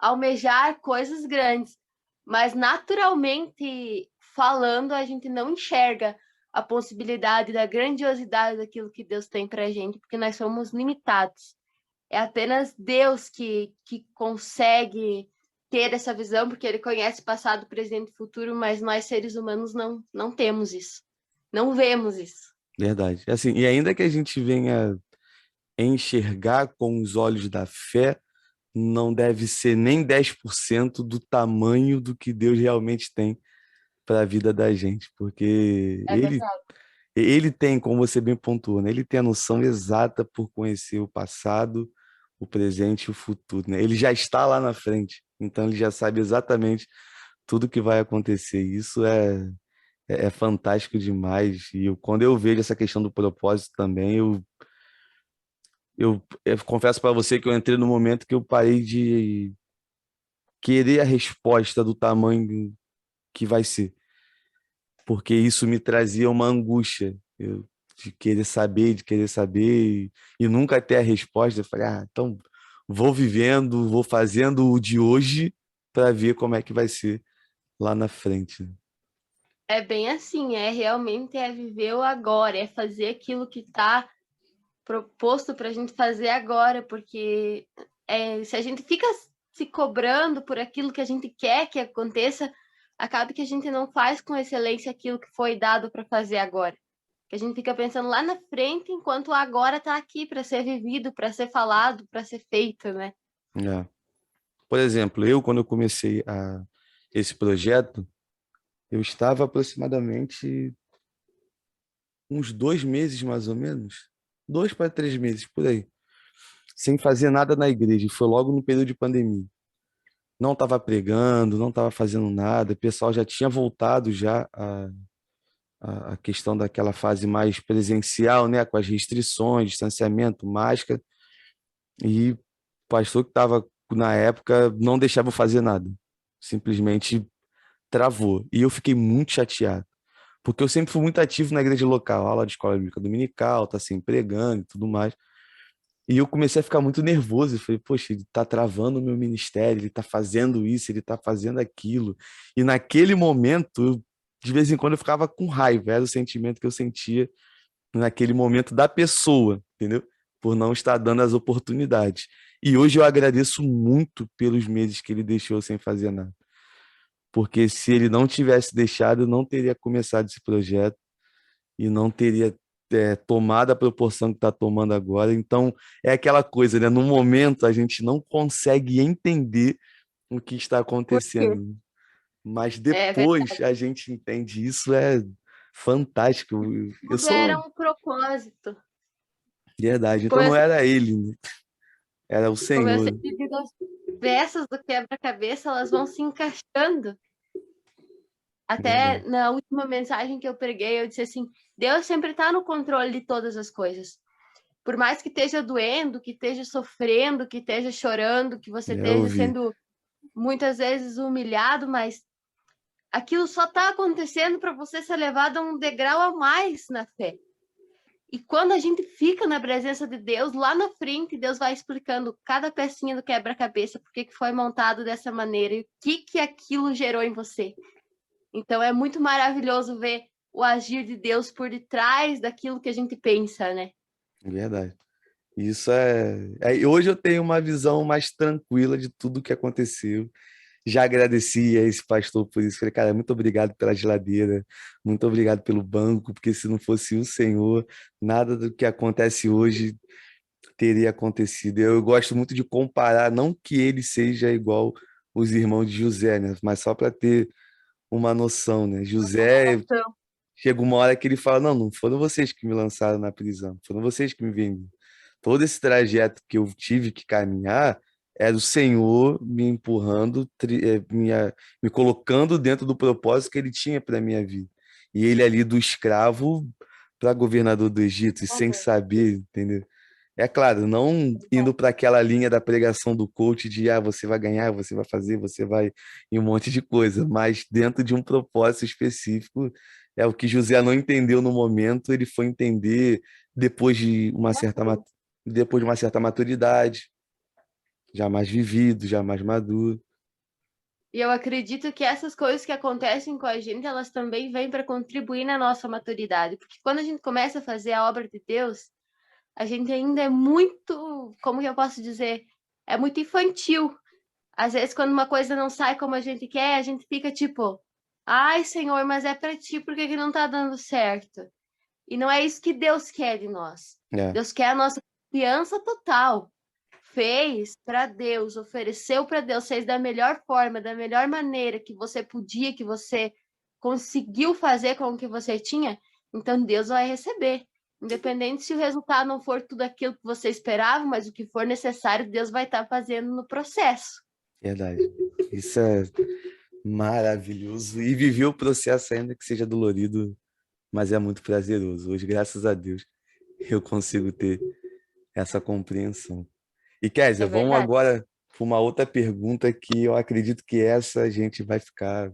almejar coisas grandes, mas naturalmente falando, a gente não enxerga a possibilidade da grandiosidade daquilo que Deus tem para a gente, porque nós somos limitados. É apenas Deus que consegue ter essa visão, porque Ele conhece passado, presente e futuro, mas nós seres humanos não temos isso, não vemos isso. verdade. Assim, e ainda que a gente venha enxergar com os olhos da fé, não deve ser nem 10% do tamanho do que Deus realmente tem para a vida da gente, porque É verdade. ele tem, como você bem pontuou, né? Ele tem a noção exata por conhecer o passado, o presente e o futuro, né? Ele já está lá na frente, então ele já sabe exatamente tudo que vai acontecer. Isso é fantástico demais. E quando eu vejo essa questão do propósito também, eu confesso para você que eu entrei no momento que eu parei de querer a resposta do tamanho que vai ser, porque isso me trazia uma angústia. De querer saber e nunca ter a resposta. Eu falei, então vou vivendo, vou fazendo o de hoje para ver como é que vai ser lá na frente. É bem assim, realmente viver o agora, é fazer aquilo que está proposto para a gente fazer agora, porque se a gente fica se cobrando por aquilo que a gente quer que aconteça, acaba que a gente não faz com excelência aquilo que foi dado para fazer agora. Que a gente fica pensando lá na frente, enquanto o agora está aqui para ser vivido, para ser falado, para ser feito, né? É. Por exemplo, quando eu comecei esse projeto, eu estava aproximadamente uns 2 meses, mais ou menos, 2 para 3 meses, por aí, sem fazer nada na igreja. E foi logo no período de pandemia. Não estava pregando, não estava fazendo nada, o pessoal já tinha voltado já a questão daquela fase mais presencial, né, com as restrições, distanciamento, máscara, e o pastor que estava na época não deixava eu fazer nada, simplesmente travou. E eu fiquei muito chateado, porque eu sempre fui muito ativo na igreja local, aula de escola bíblica dominical, tá assim, pregando e tudo mais. E eu comecei a ficar muito nervoso. Eu falei, poxa, ele tá travando o meu ministério, ele tá fazendo isso, ele tá fazendo aquilo. E naquele momento, de vez em quando, eu ficava com raiva. Era o sentimento que eu sentia naquele momento da pessoa, entendeu? Por não estar dando as oportunidades. E hoje eu agradeço muito pelos meses que ele deixou sem fazer nada. Porque se ele não tivesse deixado, eu não teria começado esse projeto e não teria tomado a proporção que está tomando agora. Então, é aquela coisa, né? No momento, a gente não consegue entender o que está Por quê? acontecendo. Mas É depois verdade. a gente entende isso, é fantástico. Eu Tudo era sou um propósito. verdade. Então não Como era ele, né? Era o como eu Senhor. sempre digo, as peças do quebra-cabeça, elas vão se encaixando. Até Verdade. na última mensagem que eu preguei, eu disse assim: Deus sempre está no controle de todas as coisas. Por mais que esteja doendo, que esteja sofrendo, que esteja chorando, que você Eu esteja ouvi. sendo muitas vezes humilhado, mas aquilo só está acontecendo para você ser levado a um degrau a mais na fé. E quando a gente fica na presença de Deus, lá na frente, Deus vai explicando cada pecinha do quebra-cabeça, por que foi montado dessa maneira e o que aquilo gerou em você. Então é muito maravilhoso ver o agir de Deus por detrás daquilo que a gente pensa, né? Verdade. Isso hoje eu tenho uma visão mais tranquila de tudo que aconteceu. Já agradeci a esse pastor por isso. Falei, cara, muito obrigado pela geladeira, muito obrigado pelo banco, porque se não fosse o Senhor, nada do que acontece hoje teria acontecido. Eu gosto muito de comparar, não que ele seja igual os irmãos de José, né? Mas só para ter uma noção, né? José Comparação. chega uma hora que ele fala: não, não foram vocês que me lançaram na prisão, foram vocês que me venderam. Todo esse trajeto que eu tive que caminhar era o Senhor me empurrando, me colocando dentro do propósito que ele tinha para minha vida. E ele ali do escravo para governador do Egito, e sem saber, entendeu? É claro, não indo para aquela linha da pregação do coach de você vai ganhar, você vai fazer, você vai e um monte de coisa, mas dentro de um propósito específico, é o que José não entendeu no momento, ele foi entender depois de uma certa depois de uma certa maturidade, já mais vivido, já mais maduro. E eu acredito que essas coisas que acontecem com a gente, elas também vêm para contribuir na nossa maturidade. Porque quando a gente começa a fazer a obra de Deus, a gente ainda é muito, como que eu posso dizer? É muito infantil. Às vezes, quando uma coisa não sai como a gente quer, a gente fica tipo, ai, Senhor, mas é para ti, por que que não tá dando certo? E não é isso que Deus quer de nós. É, Deus quer a nossa confiança total. Fez para Deus, ofereceu para Deus, fez da melhor forma, da melhor maneira que você podia, que você conseguiu fazer com o que você tinha, então Deus vai receber. Independente se o resultado não for tudo aquilo que você esperava, mas o que for necessário, Deus vai estar fazendo no processo. verdade. Isso é maravilhoso. E viver o processo ainda que seja dolorido, mas é muito prazeroso. Hoje, graças a Deus, eu consigo ter essa compreensão. E Kézia, É vamos verdade. agora para uma outra pergunta que eu acredito que essa a gente vai ficar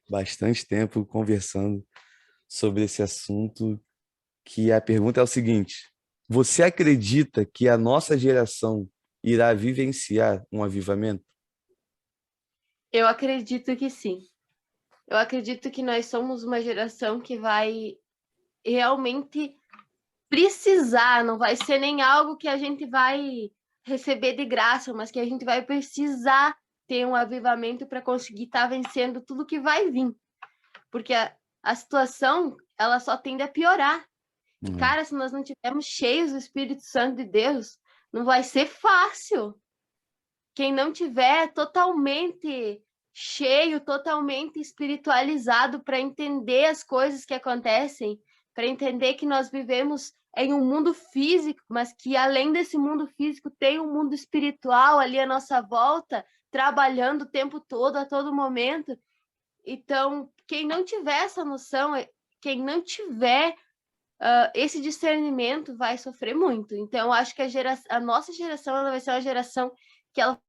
bastante tempo conversando sobre esse assunto, que a pergunta é o seguinte: você acredita que a nossa geração irá vivenciar um avivamento? Eu acredito que sim. Eu acredito que nós somos uma geração que vai realmente precisar, não vai ser nem algo que a gente vai receber de graça, mas que a gente vai precisar ter um avivamento para conseguir estar vencendo tudo que vai vir. Porque a situação, ela só tende a piorar. E, Hum, cara, se nós não tivermos cheios do Espírito Santo de Deus, não vai ser fácil. Quem não tiver totalmente cheio, totalmente espiritualizado para entender as coisas que acontecem, para entender que nós vivemos em um mundo físico, mas que além desse mundo físico tem um mundo espiritual ali à nossa volta, trabalhando o tempo todo, a todo momento. Então, quem não tiver essa noção, quem não tiver esse discernimento vai sofrer muito. Então, acho que a nossa geração ela vai ser uma geração que ela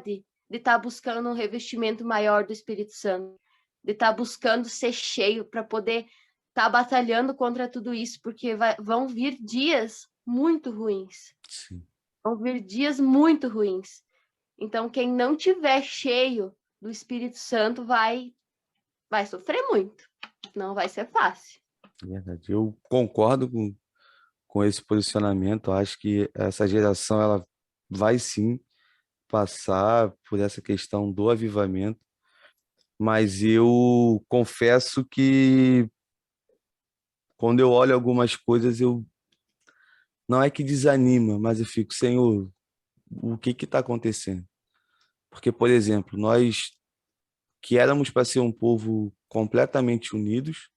de estar buscando um revestimento maior do Espírito Santo, de estar buscando ser cheio para poder estar batalhando contra tudo isso, porque vão vir dias muito ruins. sim, Vão vir dias muito ruins. Então, quem não tiver cheio do Espírito Santo vai sofrer muito. Não vai ser fácil. é verdade. Eu concordo com esse posicionamento. Eu acho que essa geração ela vai sim passar por essa questão do avivamento, mas eu confesso que quando eu olho algumas coisas, eu não é que desanima, mas eu fico, Senhor, o que está acontecendo? Porque, por exemplo, nós que éramos para ser um povo completamente unidos,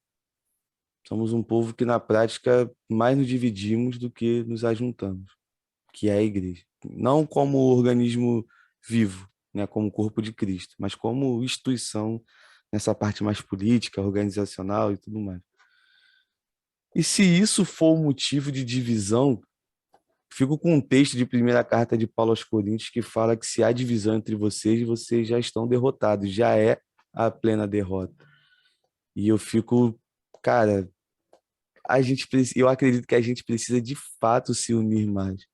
somos um povo que, na prática, mais nos dividimos do que nos ajuntamos, que é a igreja. Não como organismo vivo, né, como corpo de Cristo, mas como instituição nessa parte mais política, organizacional e tudo mais. E se isso for um motivo de divisão, fico com um texto de primeira carta de Paulo aos Coríntios que fala que se há divisão entre vocês, vocês já estão derrotados, já é a plena derrota. E eu fico, cara, eu acredito que a gente precisa de fato se unir mais.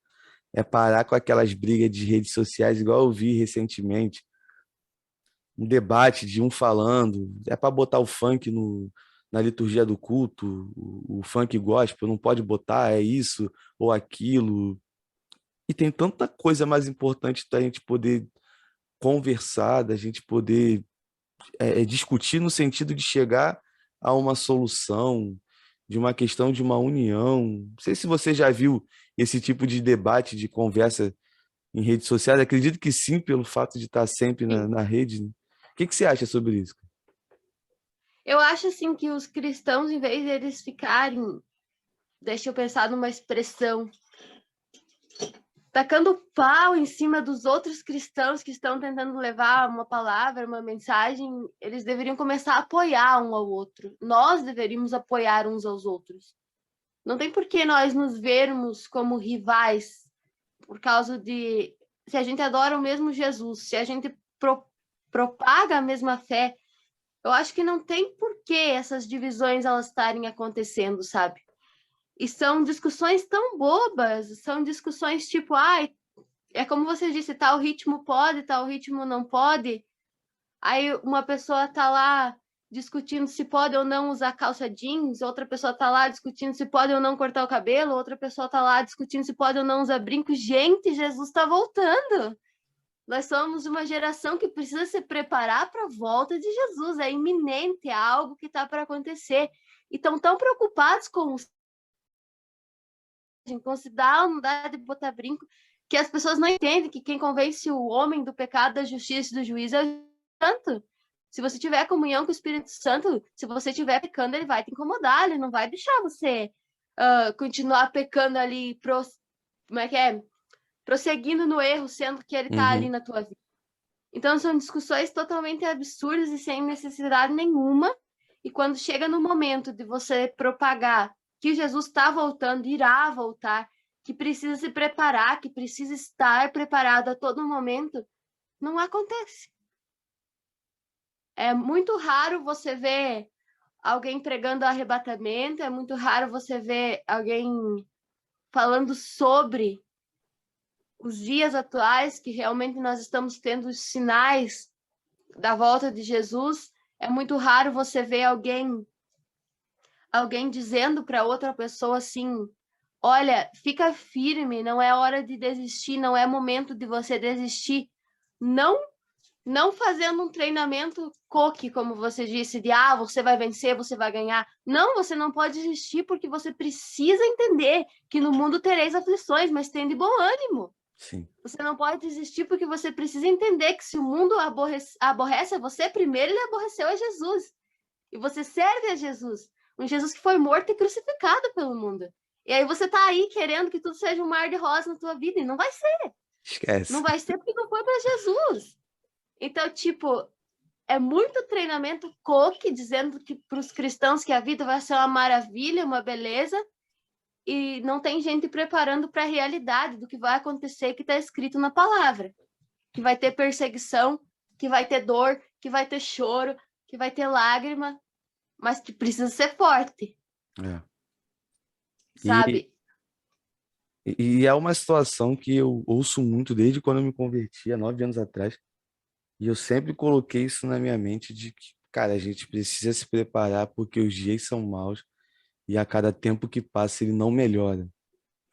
É parar com aquelas brigas de redes sociais, igual eu vi recentemente, um debate de um falando, é para botar o funk na liturgia do culto, o funk gospel, não pode botar, é isso ou aquilo. E tem tanta coisa mais importante da gente poder conversar, da gente poder discutir no sentido de chegar a uma solução, de uma questão de uma união. Não sei se você já viu esse tipo de debate, de conversa em redes sociais. Acredito que sim, pelo fato de estar sempre Sim. na rede. Né? O que você acha sobre isso? Eu acho assim que os cristãos, em vez de eles ficarem, deixa eu pensar numa expressão, tacando pau em cima dos outros cristãos que estão tentando levar uma palavra, uma mensagem, eles deveriam começar a apoiar um ao outro. Nós deveríamos apoiar uns aos outros. Não tem por que nós nos vermos como rivais por causa de... Se a gente adora o mesmo Jesus, se a gente propaga a mesma fé, eu acho que não tem por que essas divisões elas estarem acontecendo, sabe? E são discussões tão bobas, são discussões tipo, ai, é como você disse, tal ritmo pode, tal ritmo não pode. Aí uma pessoa tá lá discutindo se pode ou não usar calça jeans, outra pessoa tá lá discutindo se pode ou não cortar o cabelo, outra pessoa tá lá discutindo se pode ou não usar brinco. Gente, Jesus está voltando. Nós somos uma geração que precisa se preparar para a volta de Jesus. É iminente, é algo que está para acontecer. E estão tão preocupados com se dá ou não dá de botar brinco, que as pessoas não entendem que quem convence o homem do pecado, da justiça e do juízo é o Espírito Santo. Se você tiver comunhão com o Espírito Santo, se você estiver pecando, ele vai te incomodar, ele não vai deixar você continuar pecando ali, como é que é? Prosseguindo no erro, sendo que ele está ali Uhum. na tua vida. Então, são discussões totalmente absurdas e sem necessidade nenhuma. E quando chega no momento de você propagar que Jesus está voltando, irá voltar, que precisa se preparar, que precisa estar preparado a todo momento, não acontece. É muito raro você ver alguém pregando arrebatamento, é muito raro você ver alguém falando sobre os dias atuais, que realmente nós estamos tendo os sinais da volta de Jesus. É muito raro você ver alguém dizendo para outra pessoa assim: olha, fica firme, não é hora de desistir, não é momento de você desistir. Não, não fazendo um treinamento coque, como você disse, de você vai vencer, você vai ganhar. Não, você não pode desistir porque você precisa entender que no mundo tereis aflições, mas tem de bom ânimo. Sim. Você não pode desistir porque você precisa entender que se o mundo aborrece a você, primeiro ele aborreceu a Jesus. E você serve a Jesus. Um Jesus que foi morto e crucificado pelo mundo. E aí você tá aí querendo que tudo seja um mar de rosa na tua vida. E não vai ser. Não Esquece. vai ser porque não foi para Jesus. Então, tipo, é muito treinamento coque dizendo que para os cristãos que a vida vai ser uma maravilha, uma beleza. E não tem gente preparando para a realidade do que vai acontecer que está escrito na palavra. Que vai ter perseguição, que vai ter dor, que vai ter choro, que vai ter lágrima, mas que precisa ser forte, É. E, sabe? e é uma situação que eu ouço muito desde quando eu me converti, há 9 anos atrás. E eu sempre coloquei isso na minha mente de que, cara, a gente precisa se preparar porque os dias são maus e a cada tempo que passa ele não melhora,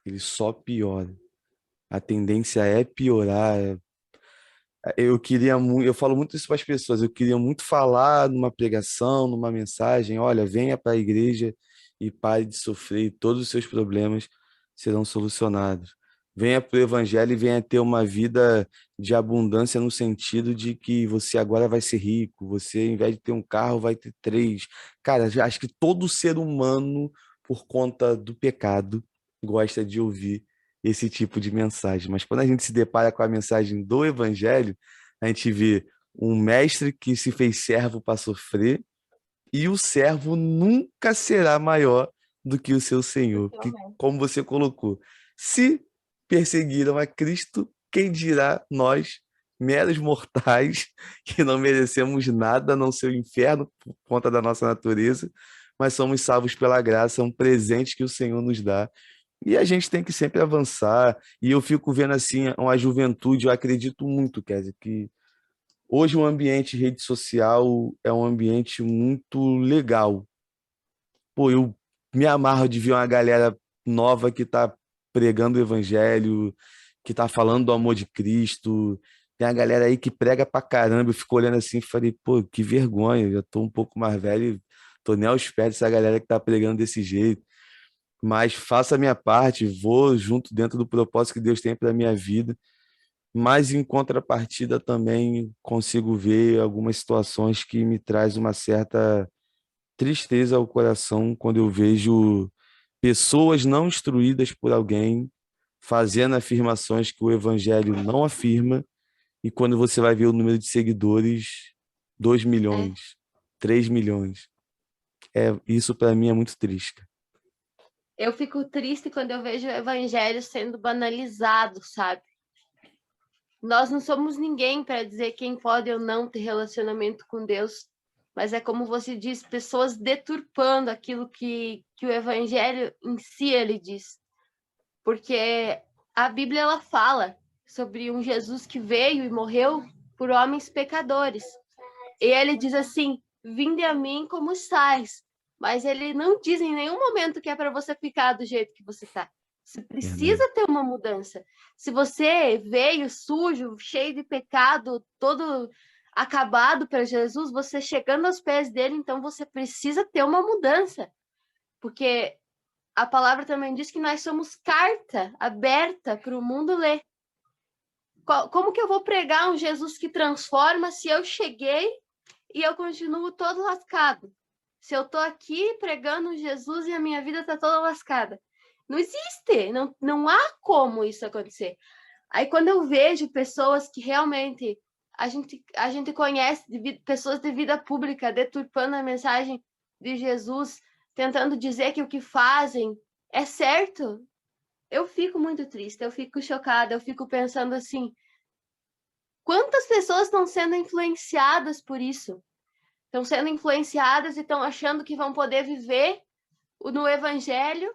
ele só piora. A tendência é piorar. Eu queria muito, eu falo muito isso para as pessoas, eu queria muito falar numa pregação, numa mensagem, olha, venha para a igreja e pare de sofrer, e todos os seus problemas serão solucionados. Venha para o Evangelho e venha ter uma vida de abundância no sentido de que você agora vai ser rico, você, ao invés de ter um carro, vai ter três. Cara, acho que todo ser humano, por conta do pecado, gosta de ouvir esse tipo de mensagem. Mas quando a gente se depara com a mensagem do Evangelho, a gente vê um mestre que se fez servo para sofrer e o servo nunca será maior do que o seu Senhor. Que, como você colocou, se perseguiram a Cristo, quem dirá nós, meros mortais, que não merecemos nada, a não ser o inferno por conta da nossa natureza, mas somos salvos pela graça, um presente que o Senhor nos dá. E a gente tem que sempre avançar. E eu fico vendo assim uma juventude, eu acredito muito, Kézia, que hoje o ambiente rede social é um ambiente muito legal. Pô, eu me amarro de ver uma galera nova que está pregando o evangelho, que está falando do amor de Cristo. Tem a galera aí que prega pra caramba. Eu fico olhando assim e falei, pô, que vergonha, já tô um pouco mais velho, tô nem aos pés dessa galera que tá pregando desse jeito. Mas faço a minha parte, vou junto dentro do propósito que Deus tem para minha vida. Mas em contrapartida também consigo ver algumas situações que me traz uma certa tristeza ao coração quando eu vejo pessoas não instruídas por alguém fazendo afirmações que o evangelho não afirma, e quando você vai ver o número de seguidores, 2 É. milhões, 3 milhões. Isso para mim é muito triste. Eu fico triste quando eu vejo o evangelho sendo banalizado, sabe? Nós não somos ninguém para dizer quem pode ou não ter relacionamento com Deus, mas é como você diz, pessoas deturpando aquilo que o evangelho em si ele diz. Porque a Bíblia ela fala sobre um Jesus que veio e morreu por homens pecadores. E ele diz assim: "Vinde a mim como estáis". Mas ele não diz em nenhum momento que é para você ficar do jeito que você está. Você precisa ter uma mudança. Se você veio sujo, cheio de pecado, todo acabado para Jesus, você chegando aos pés dele, então você precisa ter uma mudança. Porque a palavra também diz que nós somos carta aberta para o mundo ler. Como que eu vou pregar um Jesus que transforma se eu cheguei e eu continuo todo lascado? Se eu tô aqui pregando um Jesus e a minha vida tá toda lascada. Não existe, não há como isso acontecer. Aí quando eu vejo pessoas que realmente a gente conhece, pessoas de vida pública deturpando a mensagem de Jesus, tentando dizer que o que fazem é certo, eu fico muito triste, eu fico chocada, eu fico pensando assim, quantas pessoas estão sendo influenciadas por isso? Estão sendo influenciadas e estão achando que vão poder viver no evangelho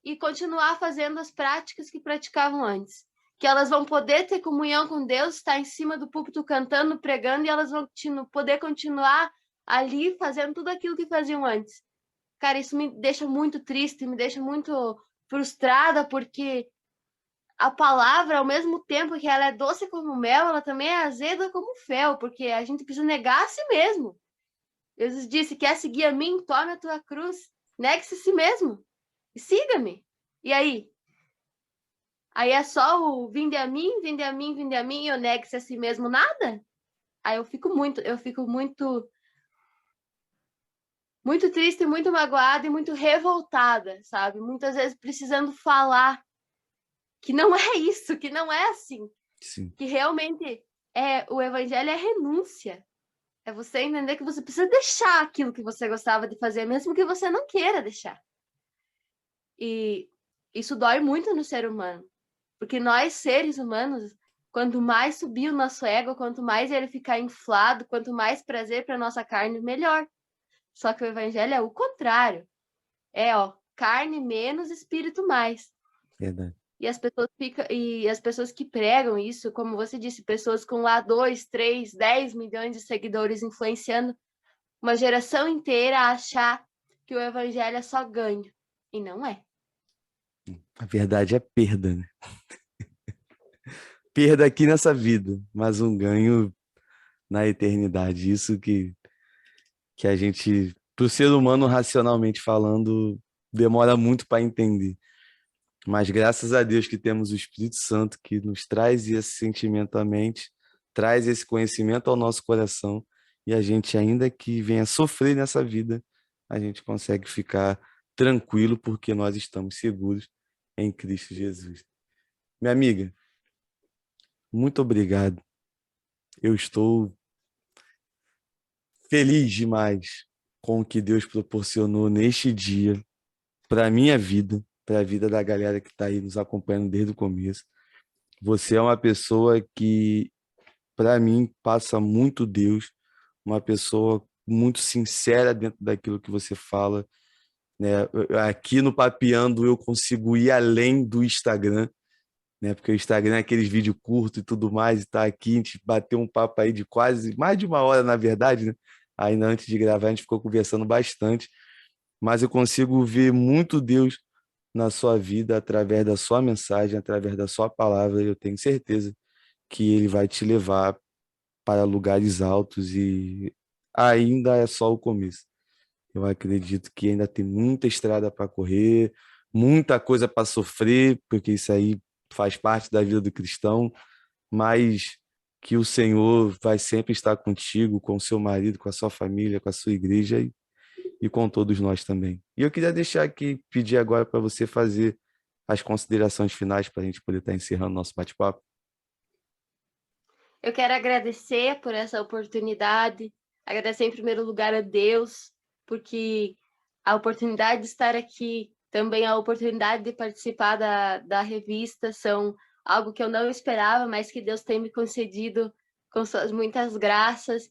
e continuar fazendo as práticas que praticavam antes. Que elas vão poder ter comunhão com Deus, estar em cima do púlpito cantando, pregando, e elas vão poder continuar ali fazendo tudo aquilo que faziam antes. Cara, isso me deixa muito triste, me deixa muito frustrada, porque a palavra, ao mesmo tempo que ela é doce como mel, ela também é azeda como fel, porque a gente precisa negar a si mesmo. Jesus disse: quer seguir a mim? Tome a tua cruz, negue-se a si mesmo e siga-me. E aí? Aí é só o vinde a mim, vinde a mim, vinde a mim, e eu negue-se a si mesmo nada? Aí eu fico muito triste, muito magoada e muito revoltada, sabe? Muitas vezes precisando falar que não é isso, que não é assim. Sim. Que realmente o evangelho é renúncia. É você entender que você precisa deixar aquilo que você gostava de fazer, mesmo que você não queira deixar. E isso dói muito no ser humano. Porque nós, seres humanos, quanto mais subir o nosso ego, quanto mais ele ficar inflado, quanto mais prazer para nossa carne, melhor. Só que o evangelho é o contrário. Carne menos, espírito mais. Verdade. E as pessoas que pregam isso, como você disse, pessoas com lá 2, 3, 10 milhões de seguidores influenciando uma geração inteira a achar que o evangelho é só ganho. E não é. A verdade é perda, né? Perda aqui nessa vida, mas um ganho na eternidade. Isso que a gente, pro ser humano, racionalmente falando, demora muito para entender. Mas graças a Deus que temos o Espírito Santo que nos traz esse sentimento à mente, traz esse conhecimento ao nosso coração, e a gente, ainda que venha sofrer nessa vida, a gente consegue ficar tranquilo porque nós estamos seguros em Cristo Jesus. Minha amiga, muito obrigado. Eu estou feliz demais com o que Deus proporcionou neste dia para a minha vida, para a vida da galera que está aí nos acompanhando desde o começo. Você é uma pessoa que, para mim, passa muito Deus, uma pessoa muito sincera dentro daquilo que você fala, né? Aqui no Papeando eu consigo ir além do Instagram, né? Porque o Instagram é aqueles vídeos curtos e tudo mais, e tá aqui, a gente bateu um papo aí de quase mais de uma hora, na verdade, né? Ainda antes de gravar, a gente ficou conversando bastante, mas eu consigo ver muito Deus na sua vida através da sua mensagem, através da sua palavra. Eu tenho certeza que ele vai te levar para lugares altos e ainda é só o começo. Eu acredito que ainda tem muita estrada para correr, muita coisa para sofrer, porque isso aí faz parte da vida do cristão, mas que o Senhor vai sempre estar contigo, com o seu marido, com a sua família, com a sua igreja e com todos nós também. E eu queria deixar aqui, pedir agora para você fazer as considerações finais para a gente poder estar encerrando nosso bate-papo. Eu quero agradecer por essa oportunidade, agradecer em primeiro lugar a Deus, porque a oportunidade de estar aqui, também a oportunidade de participar da revista, são algo que eu não esperava, mas que Deus tem me concedido com suas muitas graças.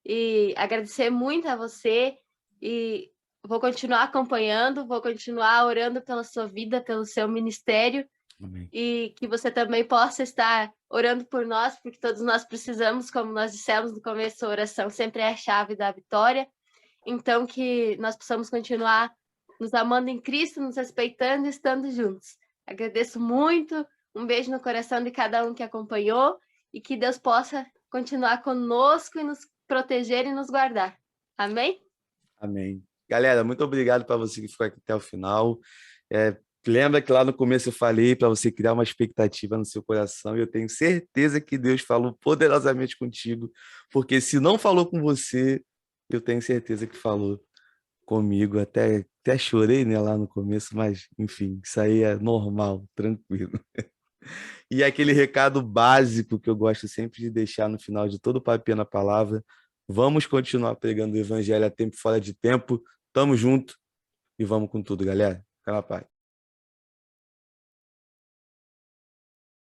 E agradecer muito a você e vou continuar acompanhando, vou continuar orando pela sua vida, pelo seu ministério, Amém. e que você também possa estar orando por nós, porque todos nós precisamos, como nós dissemos no começo, a oração sempre é a chave da vitória. Então, que nós possamos continuar nos amando em Cristo, nos respeitando e estando juntos. Agradeço muito, um beijo no coração de cada um que acompanhou e que Deus possa continuar conosco e nos proteger e nos guardar. Amém? Amém. Galera, muito obrigado para você que ficou aqui até o final. Lembra que lá no começo eu falei para você criar uma expectativa no seu coração, e eu tenho certeza que Deus falou poderosamente contigo, porque se não falou com você, eu tenho certeza que falou comigo. Até chorei, né, lá no começo, mas enfim, isso aí é normal, tranquilo. E aquele recado básico que eu gosto sempre de deixar no final de todo o Papinha na Palavra: vamos continuar pregando o evangelho a tempo e fora de tempo. Tamo junto e vamos com tudo, galera. Fica na paz.